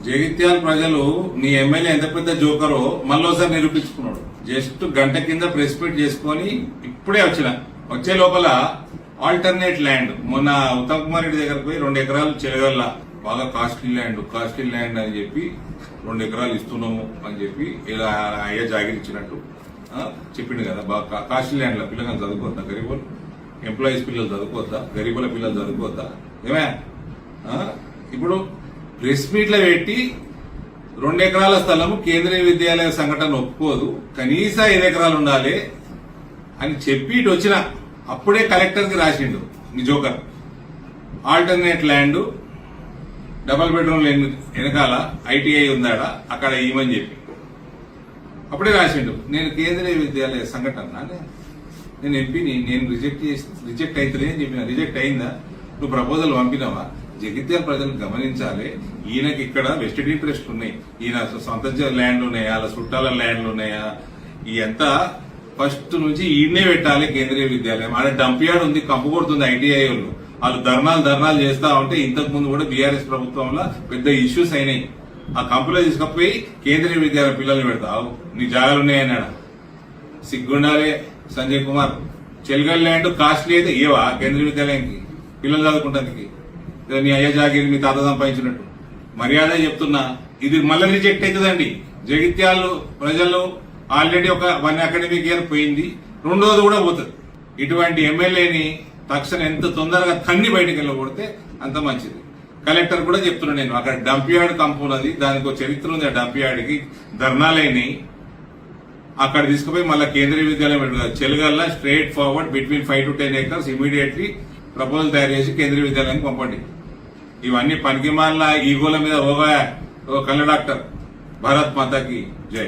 జగిత్యాల ప్రజలు నీ ఎమ్మెల్యే ఎంత పెద్ద జోకరో మళ్ళోసారి నిరూపించుకున్నాడు. జస్ట్ గంట కింద ప్రెస్ మీట్ చేసుకుని ఇప్పుడే వచ్చే లోపల ఆల్టర్నేట్ ల్యాండ్ మొన్న ఉత్తమ్ కుమార్ రెడ్డి దగ్గరకు పోయి 2 ఎకరాలు చెలగల్ల బాగా కాస్ట్లీ ల్యాండ్ అని చెప్పి 2 ఎకరాలు ఇస్తున్నాము అని చెప్పి ఇలా అయ్యా జాగిరి ఇచ్చినట్టు చెప్పిండు కదా. బాగా కాస్ట్లీ ల్యాండ్ లో పిల్లలు చదువుకోవద్దా, గరీబులు ఎంప్లాయీస్ పిల్లలు చదువుకోవద్దా, గరీబుల పిల్లలు చదువుకోవద్దా ఏమే. ఇప్పుడు ప్రెస్ మీట్ల పెట్టి 2 ఎకరాల స్థలము కేంద్రీయ విద్యాలయ సంఘటన ఒప్పుకోదు, కనీసం 5 ఎకరాలు ఉండాలి అని చెప్పి ఇటు వచ్చిన అప్పుడే కలెక్టర్ కి రాసిండు మీ joker. Alternate land double bedroom వెనకాల ఐటీఐ ఉందాడ అక్కడ ఇవ్వమని చెప్పి అప్పుడే రాసిండు. నేను కేంద్రీయ విద్యాలయ సంఘటన నేను ఎంపీని, నేను రిజెక్ట్ అవుతుంది అని చెప్పిన. రిజెక్ట్ అయిందా? నువ్వు ప్రపోజల్ పంపినావా? జగిత్యాల ప్రజలు గమనించాలి, ఈయనకి ఇక్కడ వెస్టెడ్ ఇంట్రెస్ట్ ఉన్నాయి, ఈయన సొంత ల్యాండ్లు ఉన్నాయా, అలా చుట్టాల ల్యాండ్లు ఉన్నాయా, ఈ ఎంత ఫస్ట్ నుంచి ఈయనే పెట్టాలి కేంద్రీయ విద్యాలయం. ఆడ డంప్ యార్డ్ ఉంది, కంపు కొడుతుంది ఐటీఐ వాళ్ళు ధర్నాలు చేస్తా ఉంటే ఇంతకు ముందు కూడా బీఆర్ఎస్ ప్రభుత్వంలో పెద్ద ఇష్యూస్ అయినాయి. ఆ కంపులో తీసుకుపోయి కేంద్రీయ విద్యాలయం పిల్లల్ని పెడతావు, నీ జాగాలు ఉన్నాయన్నాడు. సిగ్గుండాలే సంజయ్ కుమార్. చెల్గల్ ల్యాండ్ కాస్ట్లీ అయితే ఏవా కేంద్రీయ విద్యాలయానికి పిల్లలు చదువుకుంటానికి? నీ అయ్య జాగిరి మీ తాత సంపాదించినట్టు మర్యాద చెప్తున్నా. ఇది మళ్ళీ రిజెక్ట్ అవుతుందండి. జగిత్యాలు ప్రజలు ఆల్రెడీ ఒక 1 అకాడమిక్ ఇయర్ పోయింది, 2వది కూడా పోతుంది. ఇటువంటి ఎమ్మెల్యేని తక్షణం ఎంత తొందరగా తన్ని బయటకు వెళ్ళకూడితే అంత మంచిది. కలెక్టర్ కూడా చెప్తున్నా నేను, అక్కడ డంప్ యార్డ్ కంపు ఉన్నది, దానికి ఒక చరిత్ర ఉంది. ఆ డంప్ యార్డ్ కి ధర్నాలైనవి, అక్కడ తీసుకుపోయి మళ్ళీ కేంద్రీయ విద్యాలయం పెట్టుకున్నారు. చెలగల్లా straight forward between 5 to 10 acres immediately proposal తయారు చేసి కేంద్రీయ విద్యాలయానికి పంపండి. ఇవన్నీ పనికిమాల ఈగోల మీద ఓ కళ్ళ డాక్టర్. భారత్ మాతాకి జై.